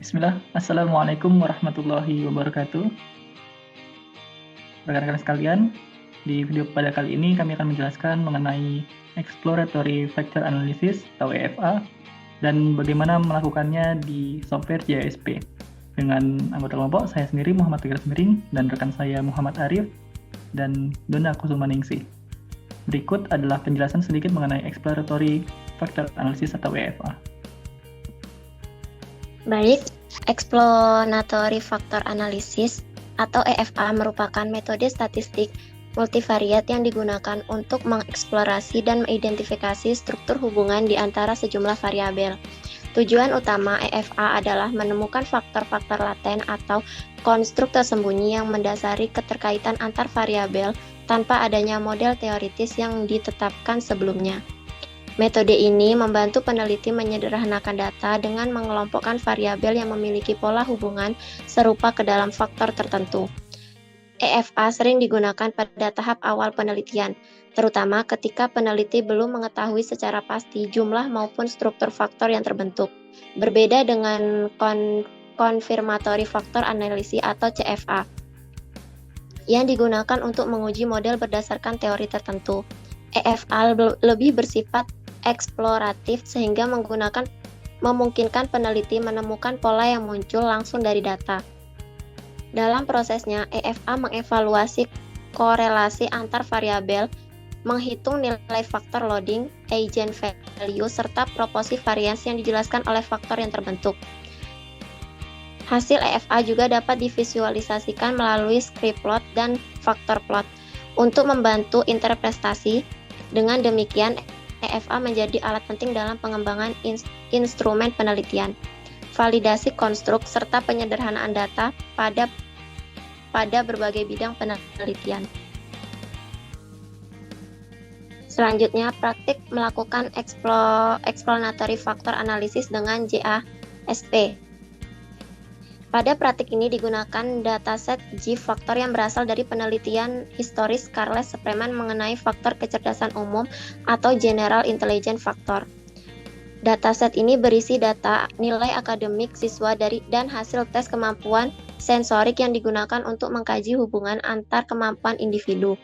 Bismillah, Assalamualaikum warahmatullahi wabarakatuh. Rekan-rekan sekalian, di video pada kali ini kami akan menjelaskan mengenai Exploratory Factor Analysis atau EFA dan bagaimana melakukannya di software JSP. Dengan anggota kelompok, saya sendiri Muhammad Tegar Semiring dan rekan saya Muhammad Arif dan Dona Kusumaningsih. Berikut adalah penjelasan sedikit mengenai Exploratory Factor Analysis atau EFA. Baik, Explanatory Factor Analysis atau EFA merupakan metode statistik multivariat yang digunakan untuk mengeksplorasi dan mengidentifikasi struktur hubungan di antara sejumlah variabel. Tujuan utama EFA adalah menemukan faktor-faktor laten atau konstruk tersembunyi yang mendasari keterkaitan antar variabel tanpa adanya model teoritis yang ditetapkan sebelumnya. Metode ini membantu peneliti menyederhanakan data dengan mengelompokkan variabel yang memiliki pola hubungan serupa ke dalam faktor tertentu. EFA sering digunakan pada tahap awal penelitian, terutama ketika peneliti belum mengetahui secara pasti jumlah maupun struktur faktor yang terbentuk. Berbeda dengan Confirmatory Factor Analysis atau CFA, yang digunakan untuk menguji model berdasarkan teori tertentu. EFA lebih bersifat eksploratif sehingga memungkinkan peneliti menemukan pola yang muncul langsung dari data. Dalam prosesnya, EFA mengevaluasi korelasi antar variabel, menghitung nilai faktor loading, eigen value, serta proporsi varians yang dijelaskan oleh faktor yang terbentuk. Hasil EFA juga dapat divisualisasikan melalui script plot dan faktor plot untuk membantu interpretasi. Dengan demikian, EFA menjadi alat penting dalam pengembangan instrumen penelitian, validasi konstruk, serta penyederhanaan data pada berbagai bidang penelitian. Selanjutnya, praktik melakukan explanatory factor analysis dengan JASP. Pada praktik ini digunakan dataset G-faktor yang berasal dari penelitian historis Charles Spreeman mengenai faktor kecerdasan umum atau General Intelligence Factor. Dataset ini berisi data nilai akademik siswa dan hasil tes kemampuan sensorik yang digunakan untuk mengkaji hubungan antar kemampuan individu.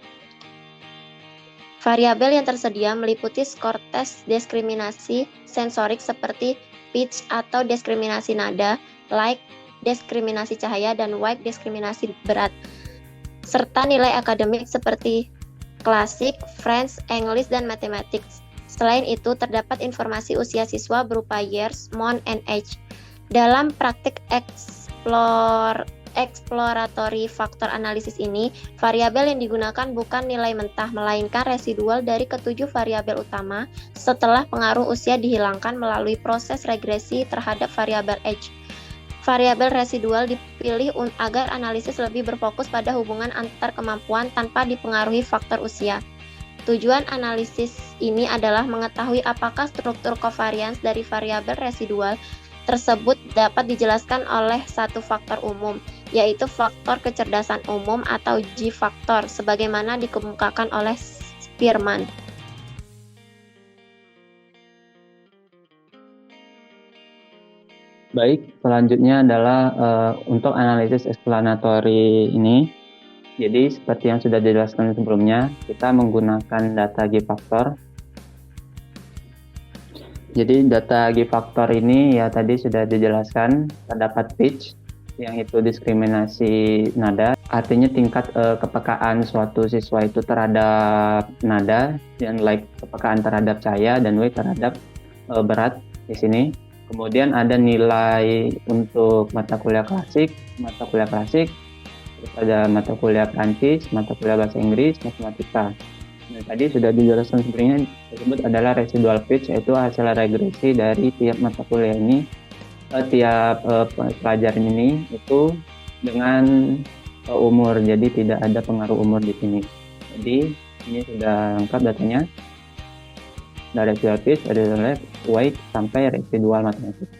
Variabel yang tersedia meliputi skor tes diskriminasi sensorik seperti pitch atau diskriminasi nada, like, diskriminasi cahaya, dan white diskriminasi berat, serta nilai akademik seperti klasik, French, English, dan mathematics. Selain itu, terdapat informasi usia siswa berupa years, month, and age. Dalam praktik exploratory factor analysis ini, variabel yang digunakan bukan nilai mentah, melainkan residual dari ketujuh variabel utama setelah pengaruh usia dihilangkan melalui proses regresi terhadap variabel age. Variabel residual dipilih agar analisis lebih berfokus pada hubungan antar kemampuan tanpa dipengaruhi faktor usia. Tujuan analisis ini adalah mengetahui apakah struktur covariance dari variabel residual tersebut dapat dijelaskan oleh satu faktor umum, yaitu faktor kecerdasan umum atau G-faktor, sebagaimana dikemukakan oleh Spearman. Baik, selanjutnya adalah untuk analisis explanatory ini. Jadi seperti yang sudah dijelaskan sebelumnya, kita menggunakan data G-faktor. Jadi data G-faktor ini ya tadi sudah dijelaskan, terdapat pitch yang itu diskriminasi nada, artinya tingkat kepekaan suatu siswa itu terhadap nada, dan like kepekaan terhadap cahaya, dan W terhadap berat di sini. Kemudian ada nilai untuk mata kuliah klasik, terus ada mata kuliah Prancis, mata kuliah bahasa Inggris, matematika. Nah, tadi sudah dijelaskan sebenarnya tersebut adalah residual pitch, yaitu hasil regresi dari tiap mata kuliah ini, tiap pelajaran ini itu dengan umur, jadi tidak ada pengaruh umur di sini. Jadi ini sudah lengkap datanya. Dari residual pitch, residual weight, sampai residual matematik.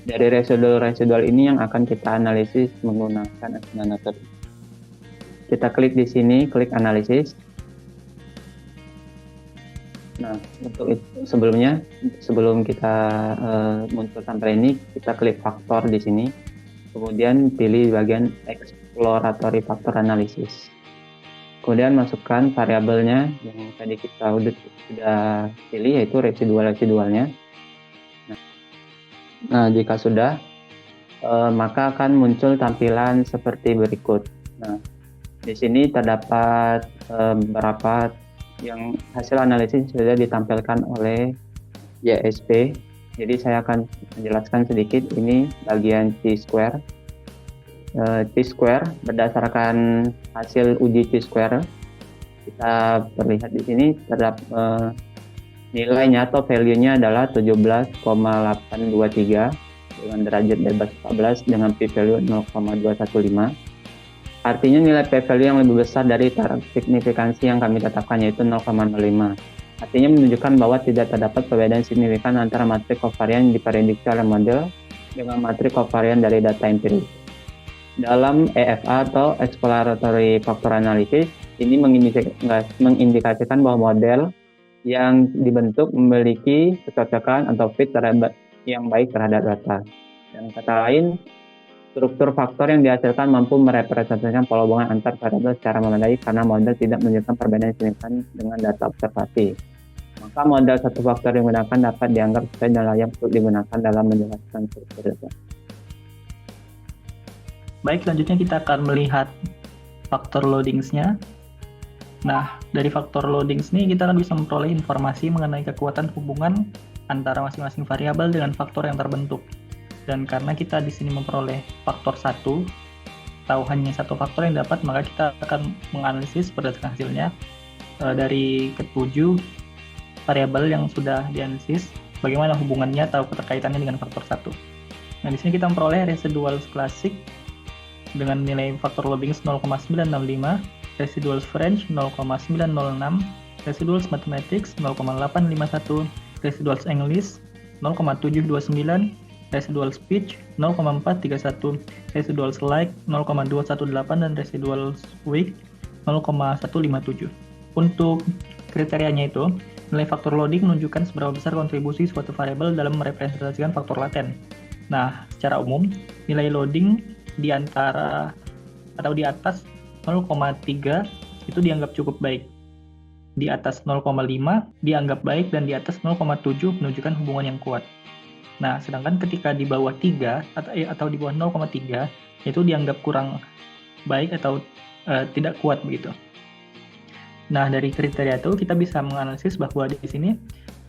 Dari residual ini yang akan kita analisis menggunakan explanator. Kita klik di sini, klik analisis. Nah, untuk itu, sebelum kita muncul sampel ini, kita klik faktor di sini, kemudian pilih bagian exploratory factor analysis. Kemudian masukkan variabelnya yang tadi kita sudah pilih, yaitu residualnya. Nah, jika sudah, maka akan muncul tampilan seperti berikut. Nah, di sini terdapat beberapa yang hasil analisis sudah ditampilkan oleh JSP. Jadi saya akan menjelaskan sedikit ini bagian T-square. T-square berdasarkan hasil uji T-square kita perlihat di sini terdapat nilainya atau value-nya adalah 17,823 dengan derajat bebas 14 dengan p-value 0,215. Artinya nilai p-value yang lebih besar dari taraf signifikansi yang kami tetapkan, yaitu 0,05. Artinya menunjukkan bahwa tidak terdapat perbedaan signifikan antara matrik kovarian yang diprediksi oleh model dengan matrik kovarian dari data empiris. Dalam EFA atau Exploratory Factor Analysis, ini mengindikasikan bahwa model yang dibentuk memiliki kecocokan atau fit yang baik terhadap data. Dan kata lain, struktur faktor yang dihasilkan mampu merepresentasikan pola hubungan antar variabel secara memadai karena model tidak menunjukkan perbedaan signifikan dengan data observasi. Maka model satu faktor yang digunakan dapat dianggap sesuai dan layak untuk digunakan dalam menjelaskan struktur data. Baik, selanjutnya kita akan melihat faktor loadings-nya. Nah, dari faktor loadings ini kita akan bisa memperoleh informasi mengenai kekuatan hubungan antara masing-masing variabel dengan faktor yang terbentuk. Dan karena kita di sini memperoleh faktor 1, atau hanya satu faktor yang dapat, maka kita akan menganalisis berdasarkan hasilnya dari ketujuh variabel yang sudah dianalisis, bagaimana hubungannya atau keterkaitannya dengan faktor 1. Nah, di sini kita memperoleh residuals klasik dengan nilai faktor loadings 0,965, residuals French 0,906, residuals Mathematics 0,851, residuals English 0,729, residual speech 0,431, residuals like 0,218, dan residuals weak 0,157. Untuk kriterianya itu, nilai faktor loading menunjukkan seberapa besar kontribusi suatu variabel dalam merepresentasikan faktor laten. Nah, secara umum, nilai loading di antara atau di atas 0,3 itu dianggap cukup baik. Di atas 0,5 dianggap baik, dan di atas 0,7 menunjukkan hubungan yang kuat. Nah, sedangkan ketika di bawah 3 atau di bawah 0,3 itu dianggap kurang baik atau tidak kuat begitu. Nah, dari kriteria itu kita bisa menganalisis bahwa di sini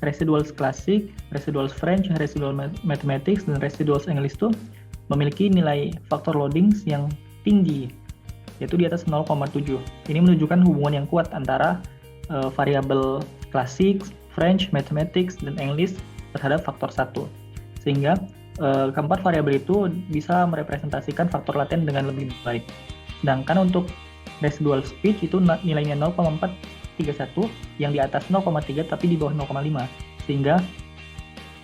residuals klasik, residuals French, residual mathematics, dan residuals English itu memiliki nilai faktor loadings yang tinggi, yaitu di atas 0,7. Ini menunjukkan hubungan yang kuat antara variabel klasik, French, mathematics, dan English terhadap faktor 1. Sehingga keempat variabel itu bisa merepresentasikan faktor laten dengan lebih baik. Sedangkan untuk residual speech itu nilainya 0,431, yang di atas 0,3 tapi di bawah 0,5. Sehingga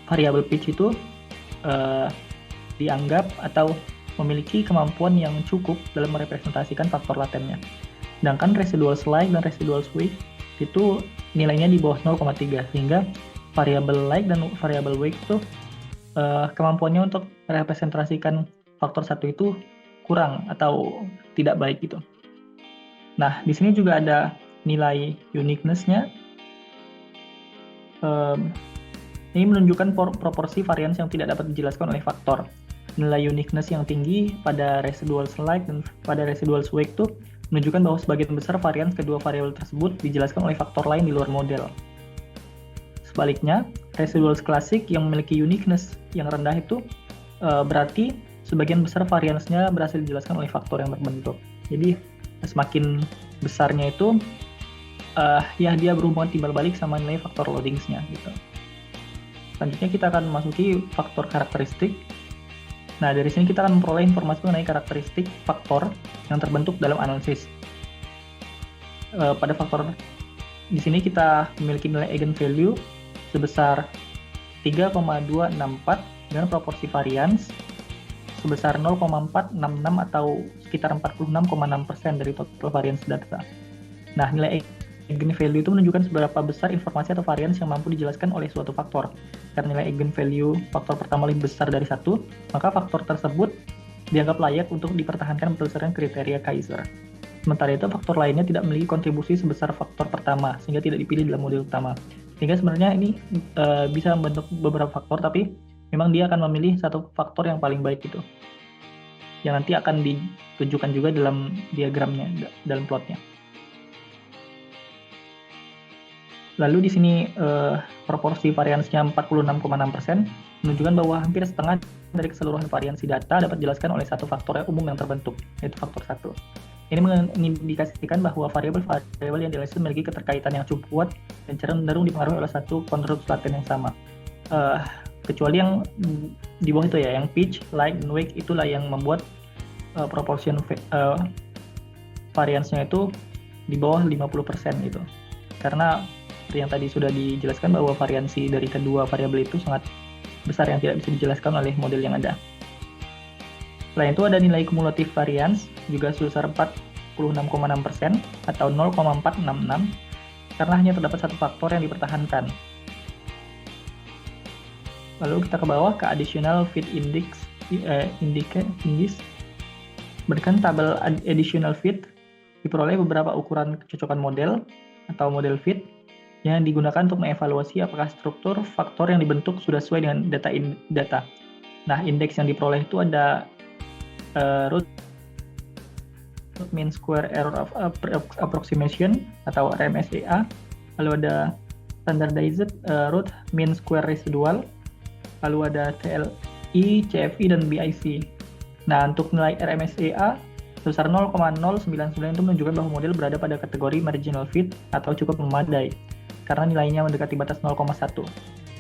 variabel pitch itu dianggap atau memiliki kemampuan yang cukup dalam merepresentasikan faktor latennya. Sedangkan residual like dan residual weak itu nilainya di bawah 0,3, sehingga variabel like dan variabel weak itu kemampuannya untuk merepresentasikan faktor 1 itu kurang atau tidak baik gitu. Nah, di sini juga ada nilai uniqueness-nya. Ini menunjukkan proporsi varians yang tidak dapat dijelaskan oleh faktor. Nilai uniqueness yang tinggi pada residual like dan pada residual weak itu menunjukkan bahwa sebagian besar varians kedua variabel tersebut dijelaskan oleh faktor lain di luar model. Sebaliknya, residual klasik yang memiliki uniqueness yang rendah itu berarti sebagian besar variansnya berhasil dijelaskan oleh faktor yang terbentuk. Jadi semakin besarnya itu ya dia berhubungan timbal balik sama nilai faktor loadingsnya gitu. Selanjutnya kita akan memasuki faktor karakteristik. Nah, dari sini kita akan memperoleh informasi mengenai karakteristik faktor yang terbentuk dalam analisis. Pada faktor di sini kita memiliki nilai eigenvalue sebesar 3,264 dengan proporsi varians sebesar 0,466 atau sekitar 46,6% dari total varians data. Nah, nilai eigenvalue itu menunjukkan seberapa besar informasi atau varians yang mampu dijelaskan oleh suatu faktor. Karena nilai eigenvalue faktor pertama lebih besar dari 1, maka faktor tersebut dianggap layak untuk dipertahankan berdasarkan kriteria Kaiser. Sementara itu, faktor lainnya tidak memiliki kontribusi sebesar faktor pertama, sehingga tidak dipilih dalam model utama. Sehingga sebenarnya ini bisa membentuk beberapa faktor, tapi memang dia akan memilih satu faktor yang paling baik itu, yang nanti akan ditunjukkan juga dalam diagramnya, dalam plotnya. Lalu di sini proporsi variansnya 46,6% menunjukkan bahwa hampir setengah dari keseluruhan variansi data dapat dijelaskan oleh satu faktor yang umum yang terbentuk, yaitu faktor 1. Ini mengindikasikan bahwa variabel-variabel yang dianalisis memiliki keterkaitan yang cukup kuat dan cenderung dipengaruhi oleh satu konstruk laten yang sama. Kecuali yang di bawah itu ya, yang pitch, light, dan wake itulah yang membuat proportion variansnya itu di bawah 50% gitu. Karena yang tadi sudah dijelaskan bahwa variansi dari kedua variabel itu sangat besar yang tidak bisa dijelaskan oleh model yang ada. Selain itu ada nilai kumulatif varians juga sebesar 46,6% atau 0,466 karena hanya terdapat satu faktor yang dipertahankan. Lalu kita ke bawah ke additional fit index. Berikan tabel additional fit diperoleh beberapa ukuran kecocokan model atau model fit yang digunakan untuk mengevaluasi apakah struktur faktor yang dibentuk sudah sesuai dengan data. Nah, indeks yang diperoleh itu ada root mean square error of approximation atau RMSEA, lalu ada standardized root mean square residual, lalu ada TLI, CFI, dan BIC. Nah, untuk nilai RMSEA sebesar 0,099 itu menunjukkan bahwa model berada pada kategori marginal fit atau cukup memadai karena nilainya mendekati batas 0,1.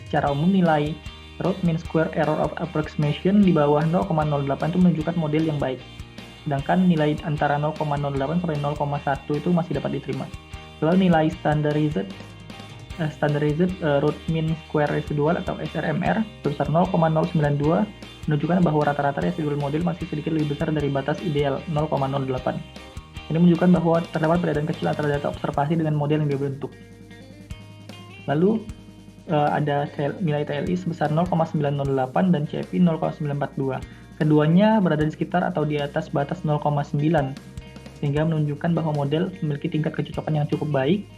Secara umum nilai root mean square error of approximation di bawah 0,08 itu menunjukkan model yang baik. Sedangkan nilai antara 0,08 sampai 0,1 itu masih dapat diterima. Lalu nilai standardized root mean square residual atau SRMR sebesar 0,092 menunjukkan bahwa rata-rata residual model masih sedikit lebih besar dari batas ideal 0,08. Ini menunjukkan bahwa terdapat perbedaan kecil antara data observasi dengan model yang dibentuk. Lalu ada nilai TLI sebesar 0,908 dan CFI 0,942. Keduanya berada di sekitar atau di atas batas 0,9 sehingga menunjukkan bahwa model memiliki tingkat kecocokan yang cukup baik,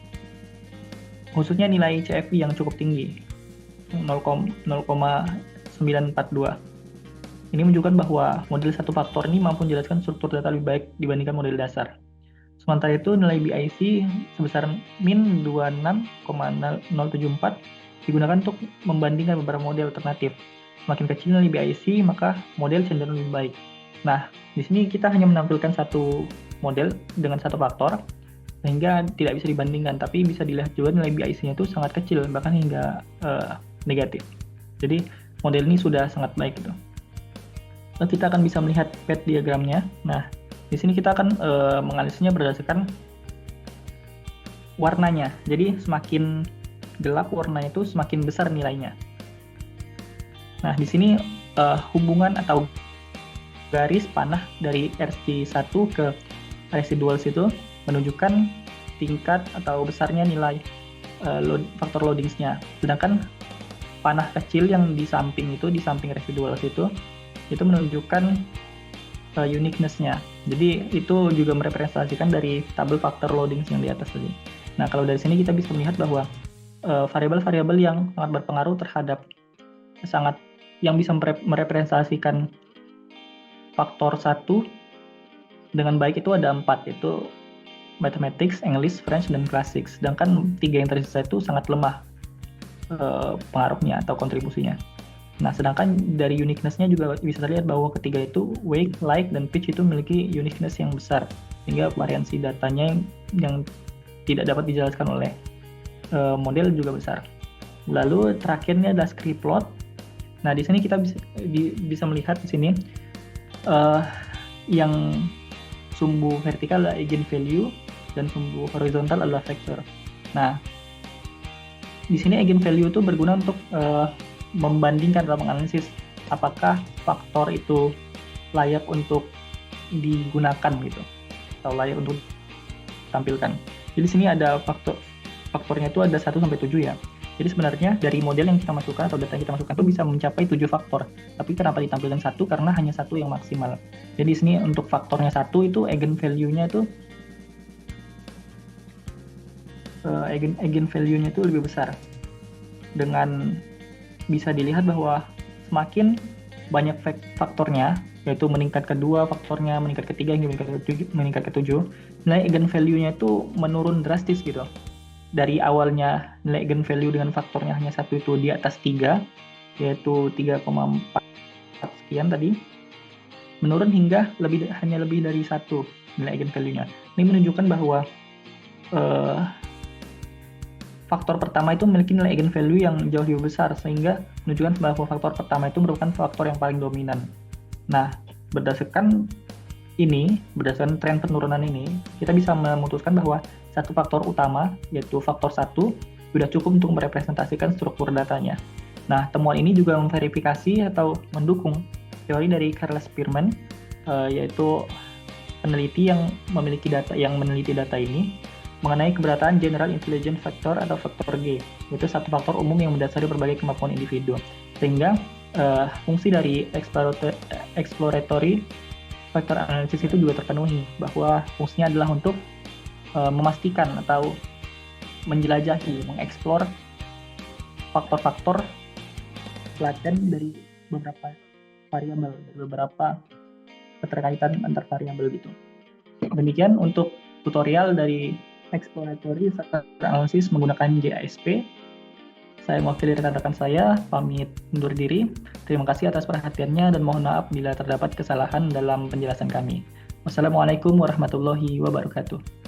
khususnya nilai CFI yang cukup tinggi 0,942. Ini menunjukkan bahwa model satu faktor ini mampu menjelaskan struktur data lebih baik dibandingkan model dasar. Sementara itu nilai BIC sebesar min 26,074 digunakan untuk membandingkan beberapa model alternatif. Semakin kecil nilai BIC, maka model cenderung lebih baik. Nah, di sini kita hanya menampilkan satu model dengan satu faktor, sehingga tidak bisa dibandingkan, tapi bisa dilihat juga nilai BIC-nya itu sangat kecil, bahkan hingga negatif. Jadi, model ini sudah sangat baik gitu. Lalu kita akan bisa melihat pad diagramnya. Nah, di sini kita akan menganalisisnya berdasarkan warnanya. Jadi, semakin gelap warnanya itu semakin besar nilainya. Nah, di sini hubungan atau garis panah dari RC1 ke residuals itu menunjukkan tingkat atau besarnya nilai faktor loadingsnya. Sedangkan panah kecil yang di samping residuals itu menunjukkan uniqueness-nya. Jadi itu juga merepresentasikan dari tabel faktor loadings yang di atas tadi. Nah, kalau dari sini kita bisa melihat bahwa variabel-variabel yang sangat berpengaruh terhadap yang bisa merepresentasikan faktor 1 dengan baik itu ada 4, yaitu Mathematics, English, French, dan Classics. Sedangkan 3 yang tersisa itu sangat lemah pengaruhnya atau kontribusinya. Nah, sedangkan dari uniqueness-nya juga bisa terlihat bahwa ketiga itu wake, light, dan pitch itu memiliki uniqueness yang besar, sehingga variansi datanya yang tidak dapat dijelaskan oleh model juga besar. Lalu terakhirnya ada script plot. Nah, di sini kita bisa melihat di sini yang sumbu vertikal adalah eigenvalue dan sumbu horizontal adalah vektor. Nah, di sini eigenvalue itu berguna untuk membandingkan dalam menganalisis apakah faktor itu layak untuk digunakan gitu atau layak untuk ditampilkan. Jadi sini ada faktornya itu ada 1 sampai 7 ya. Jadi sebenarnya dari model yang kita masukkan atau data yang kita masukkan itu bisa mencapai 7 faktor. Tapi kenapa ditampilkan 1? Karena hanya 1 yang maksimal. Jadi di sini untuk faktornya 1 itu eigenvalue-nya itu eigenvalue-nya itu lebih besar. Dengan bisa dilihat bahwa semakin banyak faktornya, yaitu meningkat ke-2 faktornya, meningkat ke-3 hingga meningkat ke-7, nilai eigenvalue-nya itu menurun drastis gitu. Dari awalnya nilai eigenvalue dengan faktornya hanya 1 itu di atas 3, yaitu 3,4 sekian tadi, menurun hingga hanya lebih dari 1 nilai eigenvalue-nya. Ini menunjukkan bahwa faktor pertama itu memiliki nilai eigenvalue yang jauh lebih besar, sehingga menunjukkan bahwa faktor pertama itu merupakan faktor yang paling dominan. Nah, berdasarkan tren penurunan ini, kita bisa memutuskan bahwa satu faktor utama, yaitu faktor 1, sudah cukup untuk merepresentasikan struktur datanya. Nah, temuan ini juga memverifikasi atau mendukung teori dari Carl Spearman, yaitu peneliti yang meneliti data ini mengenai keberadaan General Intelligence Factor atau faktor G, yaitu satu faktor umum yang mendasari berbagai kemampuan individu. Sehingga fungsi dari exploratory factor analysis itu juga terpenuhi, bahwa fungsinya adalah untuk memastikan atau mengeksplor faktor-faktor laten dari beberapa variabel, dari beberapa keterkaitan antar variabel gitu. Demikian untuk tutorial dari exploratory factor analysis menggunakan JASP. Saya mewakili rekan-rekan saya, pamit undur diri. Terima kasih atas perhatiannya dan mohon maaf bila terdapat kesalahan dalam penjelasan kami. Wassalamualaikum warahmatullahi wabarakatuh.